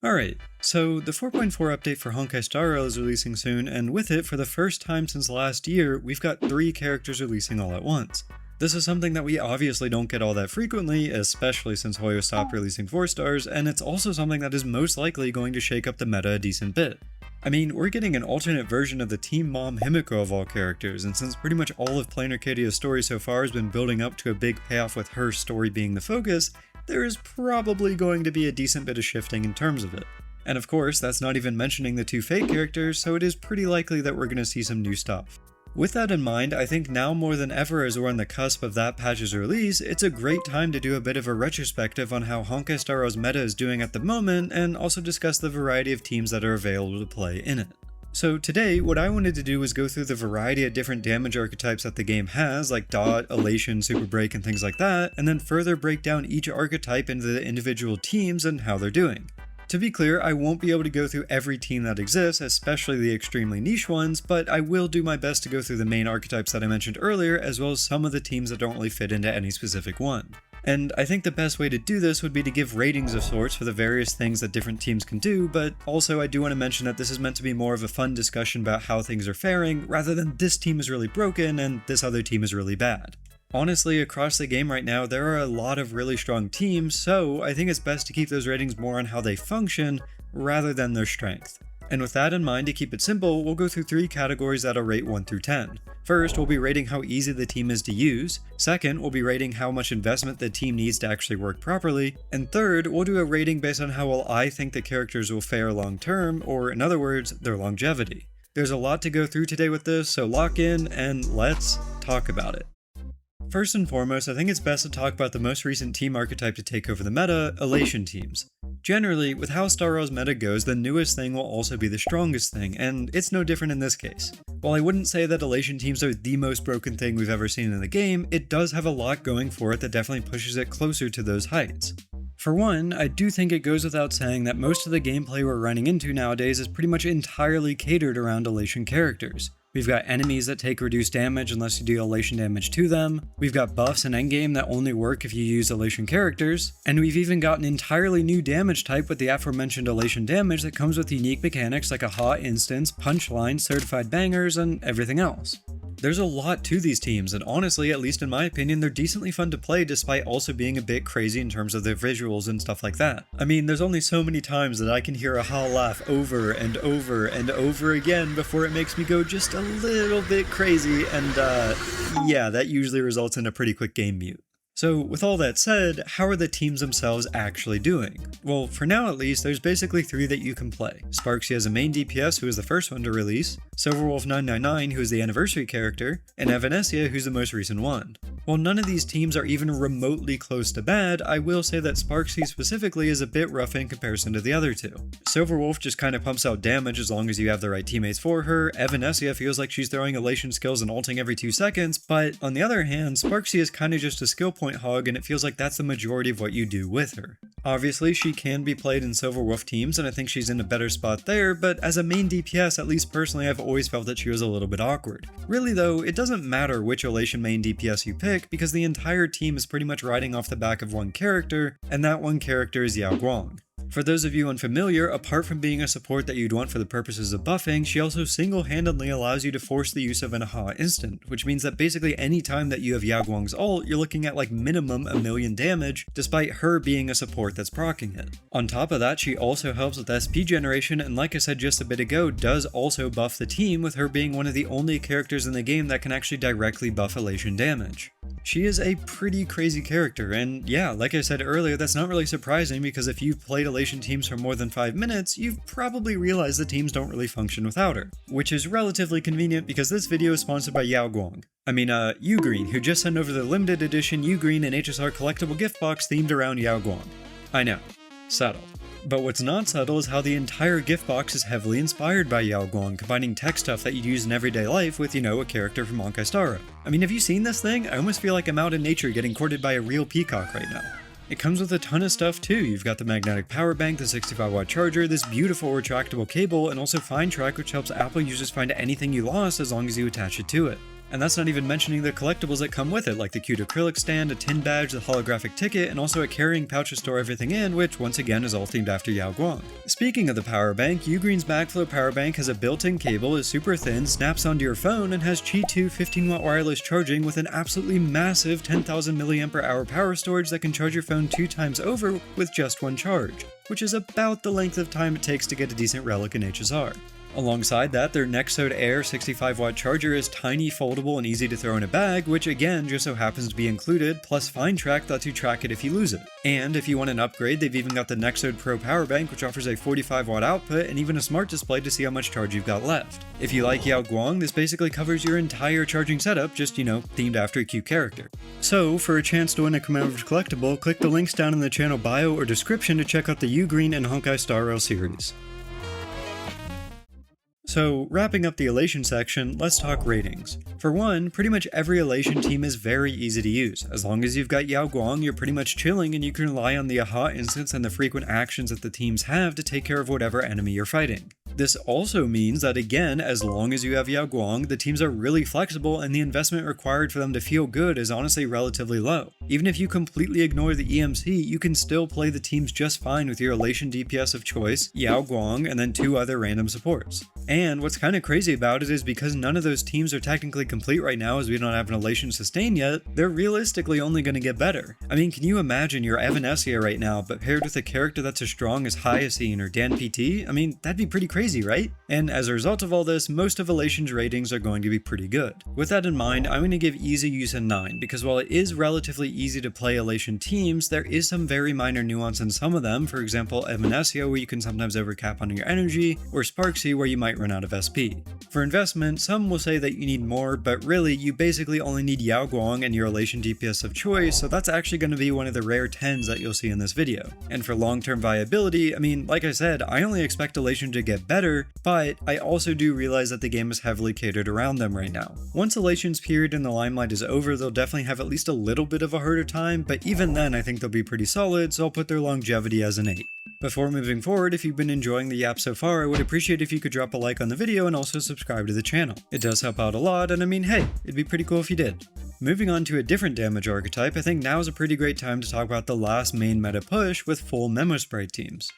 Alright, so the 4.4 update for Honkai Star Rail is releasing soon, and with it, for the first time since last year, we've got 3 characters releasing all at once. This is something that we obviously don't get all that frequently, especially since Hoyo stopped releasing 4 stars, and it's also something that is most likely going to shake up the meta a decent bit. I mean, we're getting an alternate version of the Team Mom Himiko of all characters, and since pretty much all of Plain Arcadia's story so far has been building up to a big payoff with her story being the focus, there is probably going to be a decent bit of shifting in terms of it. And of course, that's not even mentioning the 2 fake characters, so it is pretty likely that we're going to see some new stuff. With that in mind, I think now more than ever as we're on the cusp of that patch's release, it's a great time to do a bit of a retrospective on how Honkai Star Rail's meta is doing at the moment, and also discuss the variety of teams that are available to play in it. So today, what I wanted to do was go through the variety of different damage archetypes that the game has, like Dot, Elation, Superbreak, and things like that, and then further break down each archetype into the individual teams and how they're doing. To be clear, I won't be able to go through every team that exists, especially the extremely niche ones, but I will do my best to go through the main archetypes that I mentioned earlier, as well as some of the teams that don't really fit into any specific one. And I think the best way to do this would be to give ratings of sorts for the various things that different teams can do, but also I do want to mention that this is meant to be more of a fun discussion about how things are faring, rather than this team is really broken and this other team is really bad. Honestly, across the game right now, there are a lot of really strong teams, so I think it's best to keep those ratings more on how they function, rather than their strength. And with that in mind, to keep it simple, we'll go through 3 categories that'll rate 1 through 10. First, we'll be rating how easy the team is to use. Second, we'll be rating how much investment the team needs to actually work properly. And third, we'll do a rating based on how well I think the characters will fare long term, or in other words, their longevity. There's a lot to go through today with this, so lock in and let's talk about it. First and foremost, I think it's best to talk about the most recent team archetype to take over the meta, Elation teams. Generally, with how Star Rail's meta goes, the newest thing will also be the strongest thing, and it's no different in this case. While I wouldn't say that Elation teams are the most broken thing we've ever seen in the game, it does have a lot going for it that definitely pushes it closer to those heights. For one, I do think it goes without saying that most of the gameplay we're running into nowadays is pretty much entirely catered around Elation characters. We've got enemies that take reduced damage unless you deal Elation damage to them, we've got buffs in endgame that only work if you use Elation characters, and we've even got an entirely new damage type with the aforementioned Elation damage that comes with unique mechanics like a hot instance, punchline, certified bangers, and everything else. There's a lot to these teams, and honestly, at least in my opinion, they're decently fun to play despite also being a bit crazy in terms of their visuals and stuff like that. I mean, there's only so many times that I can hear a howl laugh over and over and over again before it makes me go just a little bit crazy, and yeah, that usually results in a pretty quick game mute. So with all that said, how are the teams themselves actually doing? Well, for now at least, there's basically 3 that you can play. Sparksy as a main DPS, who is the first one to release, Silverwolf999, who is the anniversary character, and Evanescia, who's the most recent one. While none of these teams are even remotely close to bad, I will say that Sparksy specifically is a bit rough in comparison to the other 2. Silverwolf just kinda pumps out damage as long as you have the right teammates for her, Evanescia feels like she's throwing Elation skills and ulting every 2 seconds, but on the other hand, Sparksy is kinda just a skill point hog, and it feels like that's the majority of what you do with her. Obviously, she can be played in Silverwolf teams, and I think she's in a better spot there, but as a main DPS, at least personally, I've always felt that she was a little bit awkward. Really though, it doesn't matter which Elation main DPS you pick, because the entire team is pretty much riding off the back of one character, and that one character is Yao Guang. For those of you unfamiliar, apart from being a support that you'd want for the purposes of buffing, she also single-handedly allows you to force the use of an AHA instant, which means that basically any time that you have Yao Guang's ult, you're looking at like minimum 1,000,000 damage, despite her being a support that's proccing it. On top of that, she also helps with SP generation, and like I said just a bit ago, does also buff the team, with her being one of the only characters in the game that can actually directly buff Elation damage. She is a pretty crazy character, and yeah, like I said earlier, that's not really surprising because if you've played Elation teams for more than 5 minutes, you've probably realized the teams don't really function without her. Which is relatively convenient because this video is sponsored by Yao Guang. Ugreen, who just sent over the limited edition Ugreen and HSR collectible gift box themed around Yao Guang. I know, subtle. But what's not subtle is how the entire gift box is heavily inspired by Yao Guang, combining tech stuff that you'd use in everyday life with, a character from Honkai Star Rail. I mean, have you seen this thing? I almost feel like I'm out in nature getting courted by a real peacock right now. It comes with a ton of stuff too. You've got the magnetic power bank, the 65-watt charger, this beautiful retractable cable, and also Find Track, which helps Apple users find anything you lost as long as you attach it to it. And that's not even mentioning the collectibles that come with it, like the cute acrylic stand, a tin badge, the holographic ticket, and also a carrying pouch to store everything in, which once again is all themed after Yao Guang. Speaking of the power bank, Ugreen's Backflow power bank has a built-in cable, is super thin, snaps onto your phone, and has Qi 2 15-watt wireless charging with an absolutely massive 10,000 mAh power storage that can charge your phone 2 times over with just one charge, which is about the length of time it takes to get a decent relic in HSR. Alongside that, their Nexode Air 65-watt charger is tiny, foldable, and easy to throw in a bag, which again just so happens to be included, plus Find Track lets you track it if you lose it. And if you want an upgrade, they've even got the Nexode Pro power bank, which offers a 45-watt output and even a smart display to see how much charge you've got left. If you like Yao Guang, this basically covers your entire charging setup, just, themed after a cute character. So, for a chance to win a commemorative collectible, click the links down in the channel bio or description to check out the Ugreen and Honkai Star Rail series. So, wrapping up the Elation section, let's talk ratings. For one, pretty much every Elation team is very easy to use. As long as you've got Yao Guang, you're pretty much chilling and you can rely on the aha instance and the frequent actions that the teams have to take care of whatever enemy you're fighting. This also means that again, as long as you have Yao Guang, the teams are really flexible and the investment required for them to feel good is honestly relatively low. Even if you completely ignore the EMC, you can still play the teams just fine with your Elation DPS of choice, Yao Guang, and then 2 other random supports. And what's kind of crazy about it is because none of those teams are technically complete right now as we don't have an Elation sustain yet, they're realistically only going to get better. I mean, can you imagine you're Evanescia right now, but paired with a character that's as strong as Hyacine or Dan PT? I mean, that'd be pretty crazy, right? And as a result of all this, most of Elation's ratings are going to be pretty good. With that in mind, I'm going to give easy use a 9, because while it is relatively easy to play Elation teams, there is some very minor nuance in some of them, for example Evanescia where you can sometimes overcap on your energy, or Sparksy where you might run out of SP. For investment, some will say that you need more, but really you basically only need Yao Guang and your Elation DPS of choice, so that's actually going to be one of the rare 10s that you'll see in this video. And for long-term viability, I mean, like I said, I only expect Elation to get better, but I also do realize that the game is heavily catered around them right now. Once Elation's period in the limelight is over, they'll definitely have at least a little bit of a harder time, but even then I think they'll be pretty solid, so I'll put their longevity as an 8. Before moving forward, if you've been enjoying the yap so far, I would appreciate if you could drop a like on the video and also subscribe to the channel. It does help out a lot, and I mean, hey, it'd be pretty cool if you did. Moving on to a different damage archetype, I think now is a pretty great time to talk about the last main meta push with full Memosprite teams.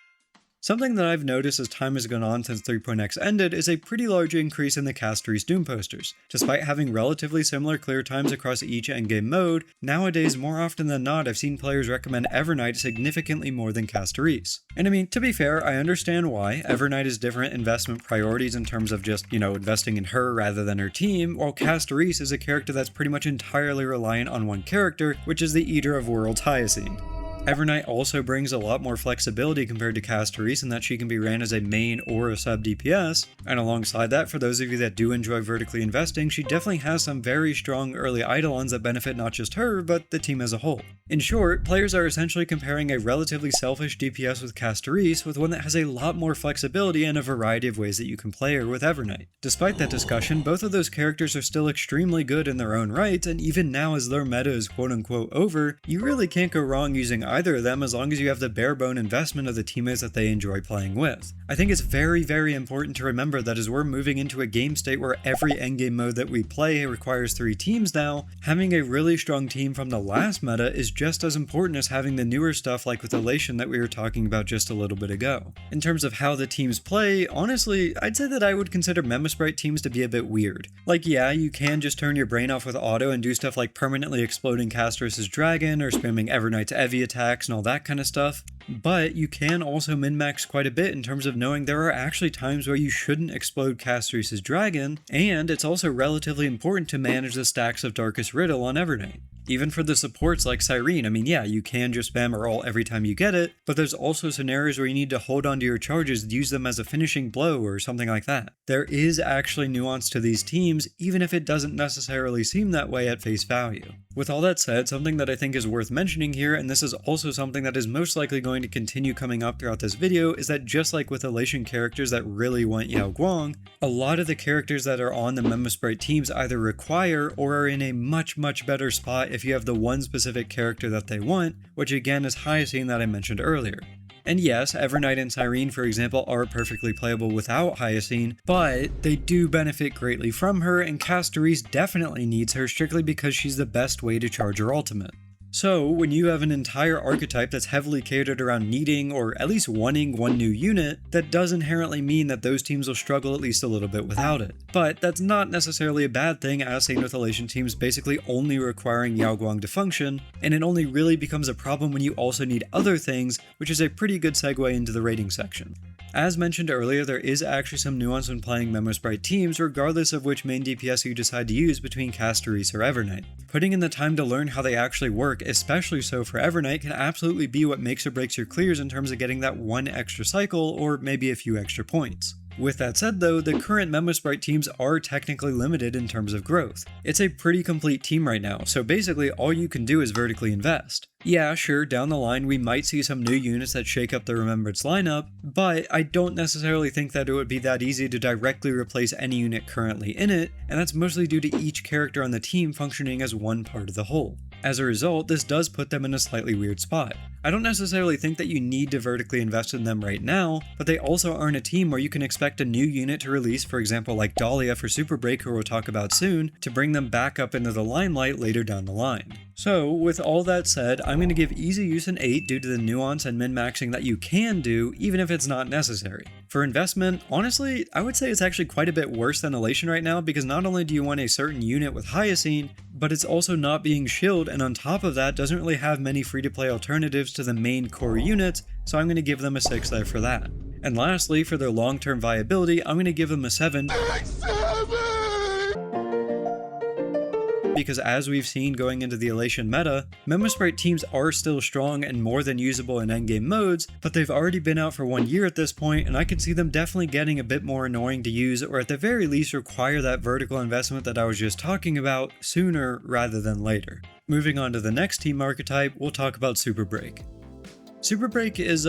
Something that I've noticed as time has gone on since 3.x ended is a pretty large increase in the Casteries Doom posters. Despite having relatively similar clear times across each endgame mode, nowadays more often than not I've seen players recommend Evernight significantly more than Casteries. And I mean, to be fair, I understand why. Evernight is different investment priorities in terms of just, investing in her rather than her team, while Casteries is a character that's pretty much entirely reliant on one character, which is the Eater of Worlds Hyacine. Evernight also brings a lot more flexibility compared to Casteries in that she can be ran as a main or a sub DPS, and alongside that, for those of you that do enjoy vertically investing, she definitely has some very strong early eidolons that benefit not just her, but the team as a whole. In short, players are essentially comparing a relatively selfish DPS with Casteries with one that has a lot more flexibility and a variety of ways that you can play her with Evernight. Despite that discussion, both of those characters are still extremely good in their own right, and even now as their meta is quote-unquote over, you really can't go wrong using either of them as long as you have the bare bone investment of the teammates that they enjoy playing with. I think it's very, very important to remember that as we're moving into a game state where every endgame mode that we play requires 3 teams now, having a really strong team from the last meta is just as important as having the newer stuff like with Elation that we were talking about just a little bit ago. In terms of how the teams play, honestly, I'd say that I would consider Memosprite teams to be a bit weird. Like, yeah, you can just turn your brain off with auto and do stuff like permanently exploding Casteris' dragon or spamming Evernight's Evi attacks and all that kind of stuff, but you can also min-max quite a bit in terms of knowing there are actually times where you shouldn't explode Casteris' dragon, and it's also relatively important to manage the stacks of Darkest Riddle on Evernight. Even for the supports like Cyrene, I mean, yeah, you can just spam her ult every time you get it, but there's also scenarios where you need to hold onto your charges and use them as a finishing blow or something like that. There is actually nuance to these teams, even if it doesn't necessarily seem that way at face value. With all that said, something that I think is worth mentioning here, and this is also something that is most likely going to continue coming up throughout this video, is that just like with Elation characters that really want Yao Guang, a lot of the characters that are on the Memosprite teams either require or are in a much better spot if you have the one specific character that they want, which again is Hyacine that I mentioned earlier. And yes, Evernight and Cyrene, for example, are perfectly playable without Hyacine, but they do benefit greatly from her, and Castorise definitely needs her strictly because she's the best way to charge her ultimate. So, when you have an entire archetype that's heavily catered around needing, or at least wanting, one new unit, that does inherently mean that those teams will struggle at least a little bit without it. But that's not necessarily a bad thing, as seen with Elation teams basically only requiring Yao Guang to function, and it only really becomes a problem when you also need other things, which is a pretty good segue into the rating section. As mentioned earlier, there is actually some nuance when playing Memosprite teams, regardless of which main DPS you decide to use between Castorise or Evernight. Putting in the time to learn how they actually work, especially so for Evernight, can absolutely be what makes or breaks your clears in terms of getting that one extra cycle, or maybe a few extra points. With that said though, the current Memosprite teams are technically limited in terms of growth. It's a pretty complete team right now, so basically all you can do is vertically invest. Yeah, sure, down the line we might see some new units that shake up the Remembrance lineup, but I don't necessarily think that it would be that easy to directly replace any unit currently in it, and that's mostly due to each character on the team functioning as one part of the whole. As a result, this does put them in a slightly weird spot. I don't necessarily think that you need to vertically invest in them right now, but they also aren't a team where you can expect a new unit to release, for example like Dahlia for Superbreak, who we'll talk about soon, to bring them back up into the limelight later down the line. So, with all that said, I'm going to give easy use an 8 due to the nuance and min-maxing that you can do, even if it's not necessary. For investment, honestly, I would say it's actually quite a bit worse than Elation right now, because not only do you want a certain unit with Hyacine, but it's also not being shielded, and on top of that doesn't really have many free-to-play alternatives to the main core units, so I'm going to give them a 6 there for that. And lastly, for their long-term viability, I'm going to give them a 7. Because as we've seen going into the Elation meta, Memosprite teams are still strong and more than usable in endgame modes, but they've already been out for 1 year at this point, and I can see them definitely getting a bit more annoying to use, or at the very least require that vertical investment that I was just talking about sooner rather than later. Moving on to the next team archetype, we'll talk about Superbreak. Superbreak is,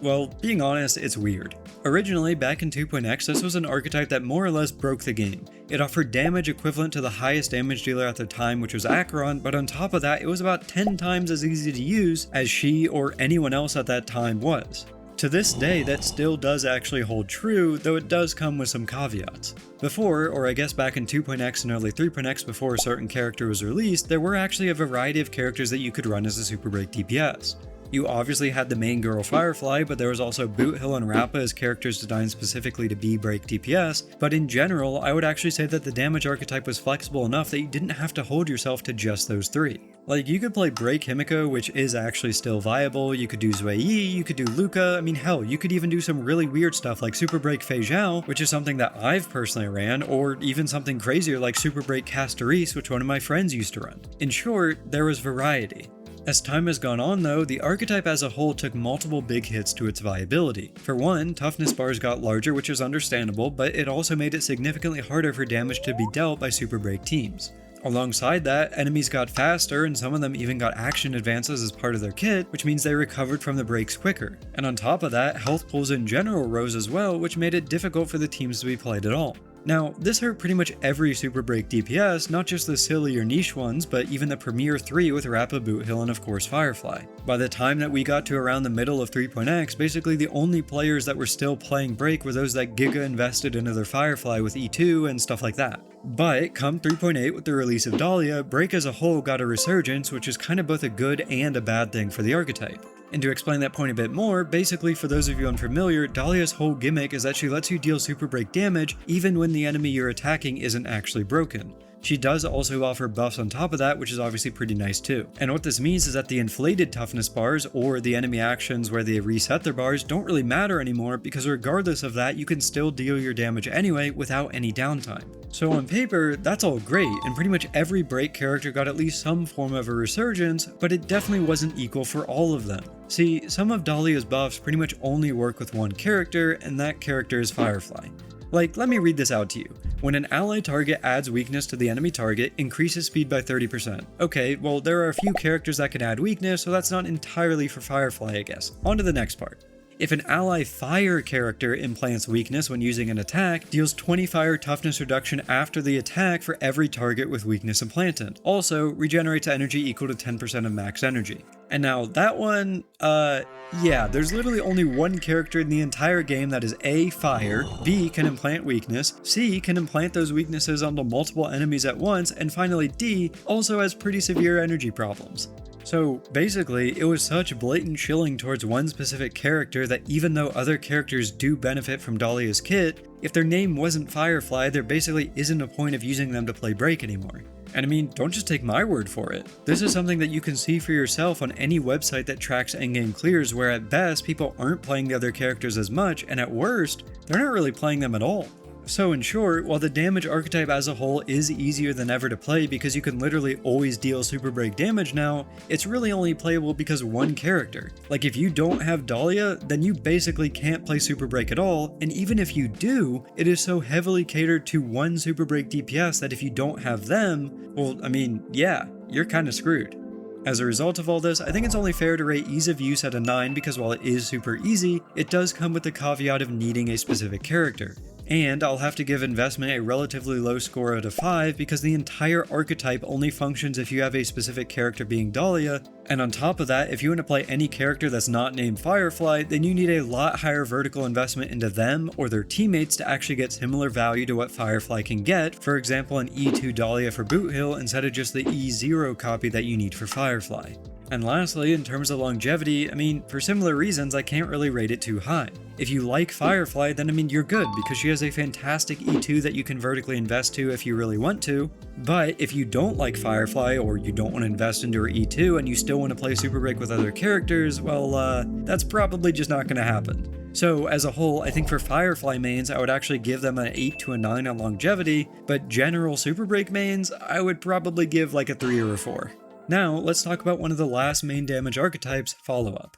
well, being honest, it's weird. Originally, back in 2.x, this was an archetype that more or less broke the game. It offered damage equivalent to the highest damage dealer at the time, which was Acheron, but on top of that, it was about 10 times as easy to use as she or anyone else at that time was. To this day, that still does actually hold true, though it does come with some caveats. Before, or I guess back in 2.x and early 3.x before a certain character was released, there were actually a variety of characters that you could run as a Superbreak DPS. You obviously had the main girl Firefly, but there was also Boothill and Rappa as characters designed specifically to be break DPS, but in general, I would actually say that the damage archetype was flexible enough that you didn't have to hold yourself to just those three. Like, you could play Break Himiko, which is actually still viable, you could do Zui Yi, you could do Luca, I mean hell, you could even do some really weird stuff like Superbreak Fei Zhao, which is something that I've personally ran, or even something crazier like Superbreak Castorise, which one of my friends used to run. In short, there was variety. As time has gone on though, the archetype as a whole took multiple big hits to its viability. For one, toughness bars got larger, which is understandable, but it also made it significantly harder for damage to be dealt by Superbreak teams. Alongside that, enemies got faster and some of them even got action advances as part of their kit, which means they recovered from the breaks quicker. And on top of that, health pools in general rose as well, which made it difficult for the teams to be played at all. Now, this hurt pretty much every Superbreak DPS, not just the silly or niche ones, but even the premier 3 with Rappa, Boothill, and of course Firefly. By the time that we got to around the middle of 3.x, basically the only players that were still playing Break were those that Giga invested into their Firefly with E2 and stuff like that. But come 3.8 with the release of Dahlia, Break as a whole got a resurgence, which is kind of both a good and a bad thing for the archetype. And to explain that point a bit more, basically for those of you unfamiliar, Dahlia's whole gimmick is that she lets you deal Superbreak damage even when the enemy you're attacking isn't actually broken. She does also offer buffs on top of that, which is obviously pretty nice too. And what this means is that the inflated toughness bars, or the enemy actions where they reset their bars, don't really matter anymore, because regardless of that, you can still deal your damage anyway without any downtime. So on paper, that's all great, and pretty much every Break character got at least some form of a resurgence, but it definitely wasn't equal for all of them. See, some of Dahlia's buffs pretty much only work with one character, and that character is Firefly. Like, let me read this out to you. When an ally target adds weakness to the enemy target, increases speed by 30%. Okay, well there are a few characters that can add weakness, so that's not entirely for Firefly, I guess. On to the next part. If an ally fire character implants weakness when using an attack, deals 20 fire toughness reduction after the attack for every target with weakness implanted. Also, regenerates energy equal to 10% of max energy. And now that one, yeah, there's literally only one character in the entire game that is A, fire, B, can implant weakness, C, can implant those weaknesses onto multiple enemies at once, and finally D, also has pretty severe energy problems. So basically, it was such blatant shilling towards one specific character that even though other characters do benefit from Dahlia's kit, if their name wasn't Firefly, there basically isn't a point of using them to play Break anymore. And I mean, don't just take my word for it. This is something that you can see for yourself on any website that tracks endgame clears, where at best, people aren't playing the other characters as much, and at worst, they're not really playing them at all. So in short, while the damage archetype as a whole is easier than ever to play because you can literally always deal Superbreak damage now, it's really only playable because one character. Like if you don't have Dahlia, then you basically can't play Superbreak at all, and even if you do, it is so heavily catered to one Superbreak DPS that if you don't have them, well, I mean, yeah, you're kinda screwed. As a result of all this, I think it's only fair to rate ease of use at a 9 because while it is super easy, it does come with the caveat of needing a specific character. And I'll have to give investment a relatively low score out of 5 because the entire archetype only functions if you have a specific character being Dahlia, and on top of that, if you want to play any character that's not named Firefly, then you need a lot higher vertical investment into them or their teammates to actually get similar value to what Firefly can get, for example an E2 Dahlia for Boot Hill instead of just the E0 copy that you need for Firefly. And lastly, in terms of longevity, I mean, for similar reasons, I can't really rate it too high. If you like Firefly, then I mean, you're good, because she has a fantastic E2 that you can vertically invest to if you really want to. But if you don't like Firefly, or you don't want to invest into her E2, and you still want to play Superbreak with other characters, well, that's probably just not going to happen. So as a whole, I think for Firefly mains, I would actually give them an 8 to a 9 on longevity, but general Superbreak mains, I would probably give like a 3 or a 4. Now, let's talk about one of the last main damage archetypes, Followup.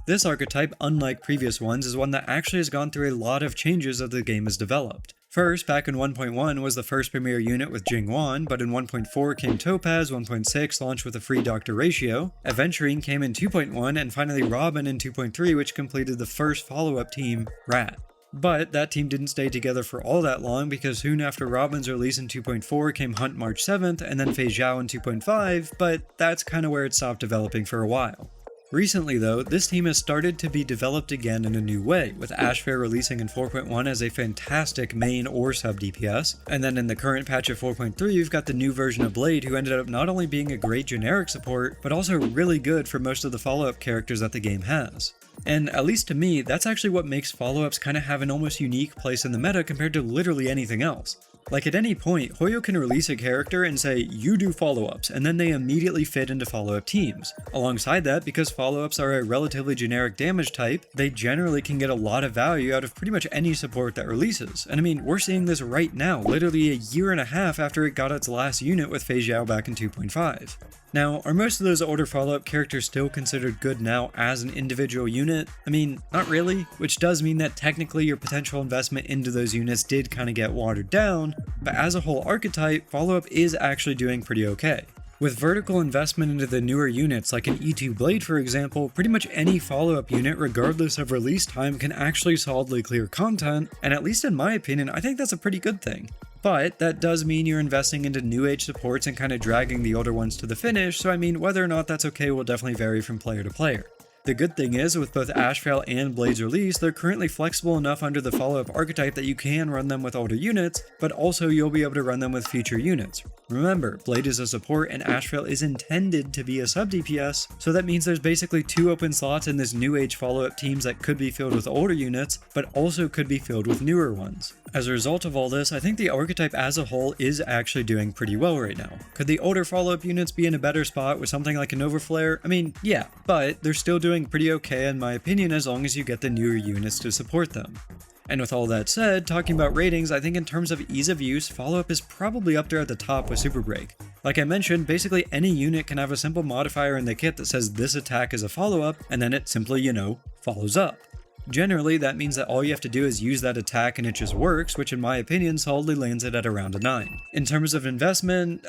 This archetype, unlike previous ones, is one that actually has gone through a lot of changes as the game has developed. First, back in 1.1 was the first premier unit with Jingwan, but in 1.4 came Topaz, 1.6 launched with a free doctor ratio, Aventurine came in 2.1, and finally Robin in 2.3, which completed the first Followup team, Rat. But that team didn't stay together for all that long because soon after Robin's release in 2.4 came Hunt March 7th and then Fei Zhao in 2.5, but that's kinda where it stopped developing for a while. Recently though, this team has started to be developed again in a new way, with Ashfair releasing in 4.1 as a fantastic main or sub DPS, and then in the current patch of 4.3 you've got the new version of Blade who ended up not only being a great generic support, but also really good for most of the Followup characters that the game has. And at least to me, that's actually what makes Followups kinda have an almost unique place in the meta compared to literally anything else. Like at any point, Hoyo can release a character and say, you do follow-ups, and then they immediately fit into follow-up teams. Alongside that, because follow-ups are a relatively generic damage type, they generally can get a lot of value out of pretty much any support that releases. And I mean, we're seeing this right now, literally a year and a half after it got its last unit with Fei Zhao back in 2.5. Now, are most of those older Followup characters still considered good now as an individual unit? I mean, not really, which does mean that technically your potential investment into those units did kind of get watered down, but as a whole archetype, Followup is actually doing pretty okay. With vertical investment into the newer units like an E2 Blade for example, pretty much any Followup unit regardless of release time can actually solidly clear content, and at least in my opinion, I think that's a pretty good thing. But that does mean you're investing into new age supports and kind of dragging the older ones to the finish, so I mean whether or not that's okay will definitely vary from player to player. The good thing is, with both Ashfell and Blade's release, they're currently flexible enough under the Followup archetype that you can run them with older units, but also you'll be able to run them with future units. Remember, Blade is a support and Ashfell is intended to be a sub DPS, so that means there's basically 2 open slots in this new age Followup teams that could be filled with older units, but also could be filled with newer ones. As a result of all this, I think the archetype as a whole is actually doing pretty well right now. Could the older Followup units be in a better spot with something like a Nova Flare? I mean, yeah, but they're still doing pretty okay in my opinion as long as you get the newer units to support them. And with all that said, talking about ratings, I think in terms of ease of use, Followup is probably up there at the top with Superbreak. Like I mentioned, basically any unit can have a simple modifier in the kit that says this attack is a follow-up, and then it simply, follows up. Generally, that means that all you have to do is use that attack and it just works, which in my opinion solidly lands it at around a 9. In terms of investment,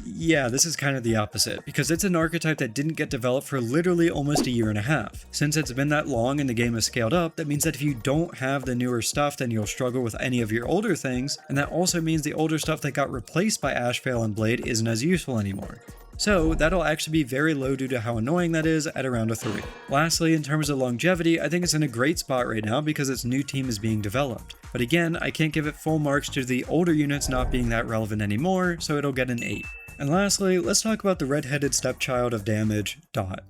yeah, this is kind of the opposite, because it's an archetype that didn't get developed for literally almost a year and a half. Since it's been that long and the game has scaled up, that means that if you don't have the newer stuff, then you'll struggle with any of your older things, and that also means the older stuff that got replaced by Ashfell and Blade isn't as useful anymore. So that'll actually be very low due to how annoying that is at around a 3. Lastly, in terms of longevity, I think it's in a great spot right now because its new team is being developed. But again, I can't give it full marks due to the older units not being that relevant anymore, so it'll get an 8. And lastly, let's talk about the red-headed stepchild of damage, Dot.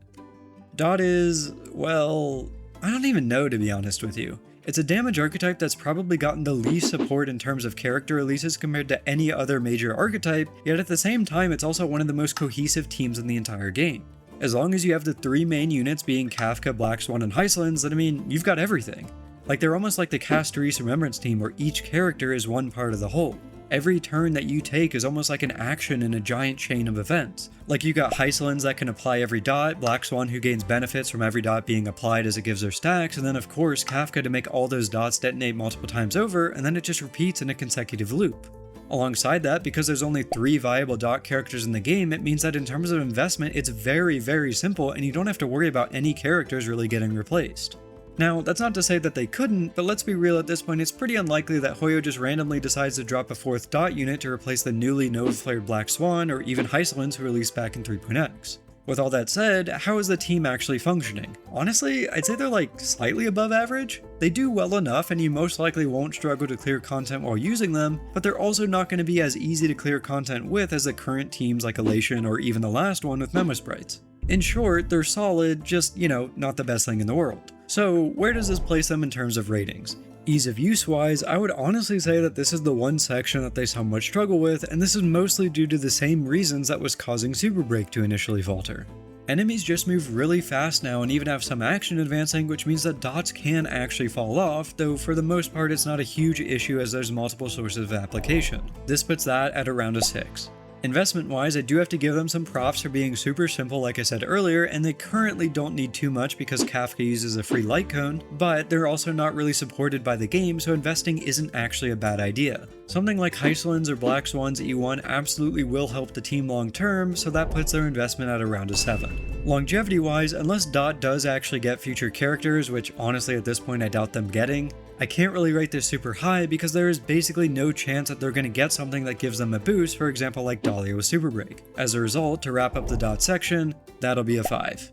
Dot is, well, I don't even know, to be honest with you. It's a damage archetype that's probably gotten the least support in terms of character releases compared to any other major archetype, yet at the same time it's also one of the most cohesive teams in the entire game. As long as you have the 3 main units being Kafka, Black Swan, and Hyslins, then I mean, you've got everything. Like, they're almost like the Cast Remembrance team where each character is one part of the whole. Every turn that you take is almost like an action in a giant chain of events. Like, you got Hyslins that can apply every dot, Black Swan who gains benefits from every dot being applied as it gives her stacks, and then of course Kafka to make all those dots detonate multiple times over, and then it just repeats in a consecutive loop. Alongside that, because there's only 3 viable dot characters in the game, it means that in terms of investment it's very simple and you don't have to worry about any characters really getting replaced. Now, that's not to say that they couldn't, but let's be real, at this point it's pretty unlikely that Hoyo just randomly decides to drop a 4th dot unit to replace the newly Nova-flared Black Swan or even Hyslins who released back in 3.x. With all that said, how is the team actually functioning? Honestly, I'd say they're like slightly above average. They do well enough and you most likely won't struggle to clear content while using them, but they're also not going to be as easy to clear content with as the current teams like Elation or even the last one with Memosprites. In short, they're solid, just, not the best thing in the world. So where does this place them in terms of ratings? Ease of use wise, I would honestly say that this is the one section that they somewhat struggle with, and this is mostly due to the same reasons that was causing Superbreak to initially falter. Enemies just move really fast now and even have some action advancing, which means that dots can actually fall off, though for the most part it's not a huge issue as there's multiple sources of application. This puts that at around a 6. Investment wise, I do have to give them some props for being super simple like I said earlier, and they currently don't need too much because Kafka uses a free light cone, but they're also not really supported by the game, so investing isn't actually a bad idea. Something like Hyslins or Black Swans E1 absolutely will help the team long term, so that puts their investment at around a 7. Longevity wise, unless Dot does actually get future characters, which honestly at this point I doubt them getting, I can't really rate this super high because there is basically no chance that they're going to get something that gives them a boost, for example like Dahlia with Superbreak. As a result, to wrap up the Dot section, that'll be a 5.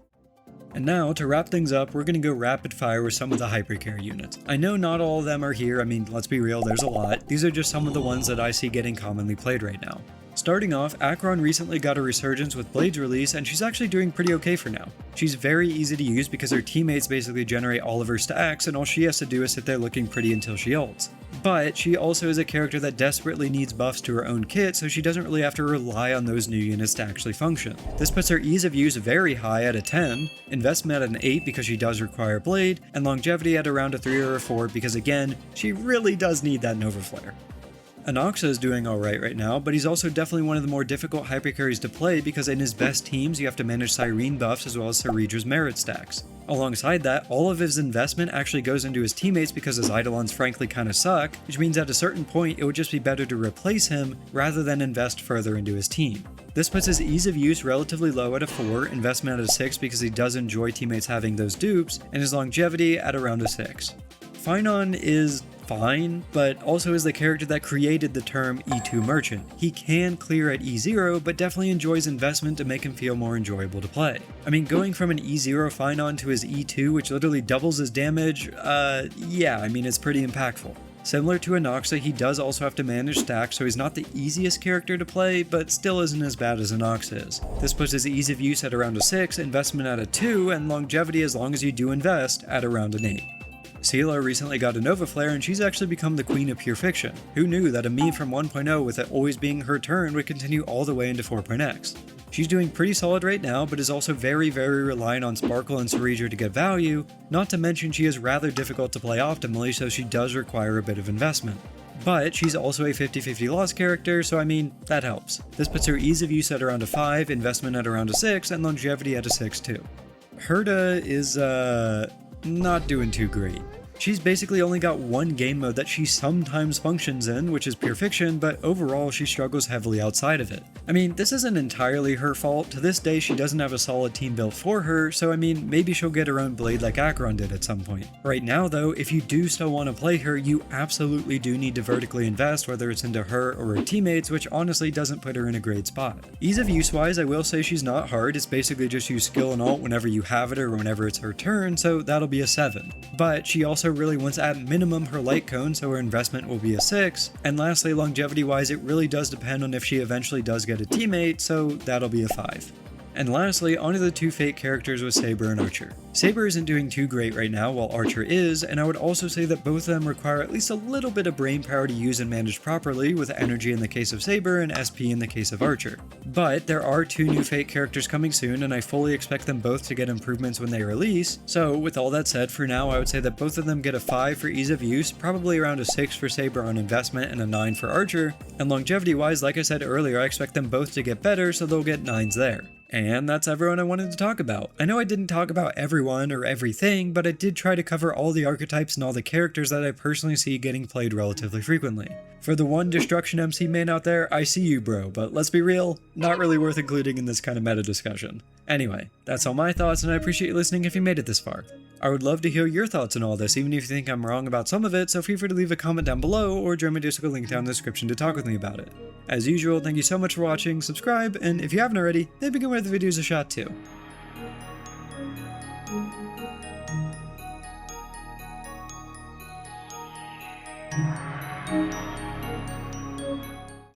And now, to wrap things up, we're going to go rapid fire with some of the Hypercarry units. I know not all of them are here, I mean, let's be real, there's a lot. These are just some of the ones that I see getting commonly played right now. Starting off, Acheron recently got a resurgence with Blade's release, and she's actually doing pretty okay for now. She's very easy to use because her teammates basically generate all of her stacks, and all she has to do is sit there looking pretty until she ults. But she also is a character that desperately needs buffs to her own kit, so she doesn't really have to rely on those new units to actually function. This puts her ease of use very high at a 10, investment at an 8 because she does require Blade, and longevity at around a 3 or a 4 because again, she really does need that Nova Flare. Anoxa is doing alright right now, but he's also definitely one of the more difficult hypercarries to play because in his best teams you have to manage Cyrene buffs as well as Ceridra's merit stacks. Alongside that, all of his investment actually goes into his teammates because his Eidolons frankly kinda suck, which means at a certain point it would just be better to replace him rather than invest further into his team. This puts his ease of use relatively low at a 4, investment at a 6 because he does enjoy teammates having those dupes, and his longevity at around a 6. Phynon is fine, but also is the character that created the term E2 merchant. He can clear at E0, but definitely enjoys investment to make him feel more enjoyable to play. I mean, going from an E0 Phynon to his E2, which literally doubles his damage, yeah, I mean, it's pretty impactful. Similar to Anoxa, he does also have to manage stacks, so he's not the easiest character to play, but still isn't as bad as Anoxa is. This puts his ease of use at around a 6, investment at a 2, and longevity as long as you do invest at around an 8. Seela recently got a Nova Flare and she's actually become the queen of pure fiction. Who knew that a meme from 1.0 with it always being her turn would continue all the way into 4.x? She's doing pretty solid right now, but is also very reliant on Sparkle and Ceridra to get value, not to mention she is rather difficult to play optimally, so she does require a bit of investment. But she's also a 50-50 loss character, so I mean, that helps. This puts her ease of use at around a 5, investment at around a 6, and longevity at a 6 too. Herta is, not doing too great. She's basically only got one game mode that she sometimes functions in, which is Pure Fiction, but overall she struggles heavily outside of it. I mean, this isn't entirely her fault. To this day she doesn't have a solid team built for her, so I mean, maybe she'll get her own blade like Acheron did at some point. Right now though, if you do still want to play her, you absolutely do need to vertically invest, whether it's into her or her teammates, which honestly doesn't put her in a great spot. Ease of use wise, I will say she's not hard. It's basically just use skill and ult whenever you have it or whenever it's her turn, so that'll be a 7. But she also really wants at minimum her light cone, so her investment will be a 6. And lastly, longevity wise, it really does depend on if she eventually does get a teammate, so that'll be a 5. And lastly, onto the two Fate characters with Saber and Archer. Saber isn't doing too great right now, while Archer is, and I would also say that both of them require at least a little bit of brain power to use and manage properly, with energy in the case of Saber and SP in the case of Archer. But there are 2 new Fate characters coming soon, and I fully expect them both to get improvements when they release, so with all that said, for now I would say that both of them get a 5 for ease of use, probably around a 6 for Saber on investment and a 9 for Archer, and longevity wise, like I said earlier, I expect them both to get better, so they'll get 9s there. And that's everyone I wanted to talk about. I know I didn't talk about everyone or everything, but I did try to cover all the archetypes and all the characters that I personally see getting played relatively frequently. For the one Destruction MC main out there, I see you bro, but let's be real, not really worth including in this kind of meta discussion. Anyway, that's all my thoughts, and I appreciate you listening if you made it this far. I would love to hear your thoughts on all this, even if you think I'm wrong about some of it, so feel free to leave a comment down below or join my Discord link down in the description to talk with me about it. As usual, thank you so much for watching, subscribe, and if you haven't already, maybe give one of the videos a shot too.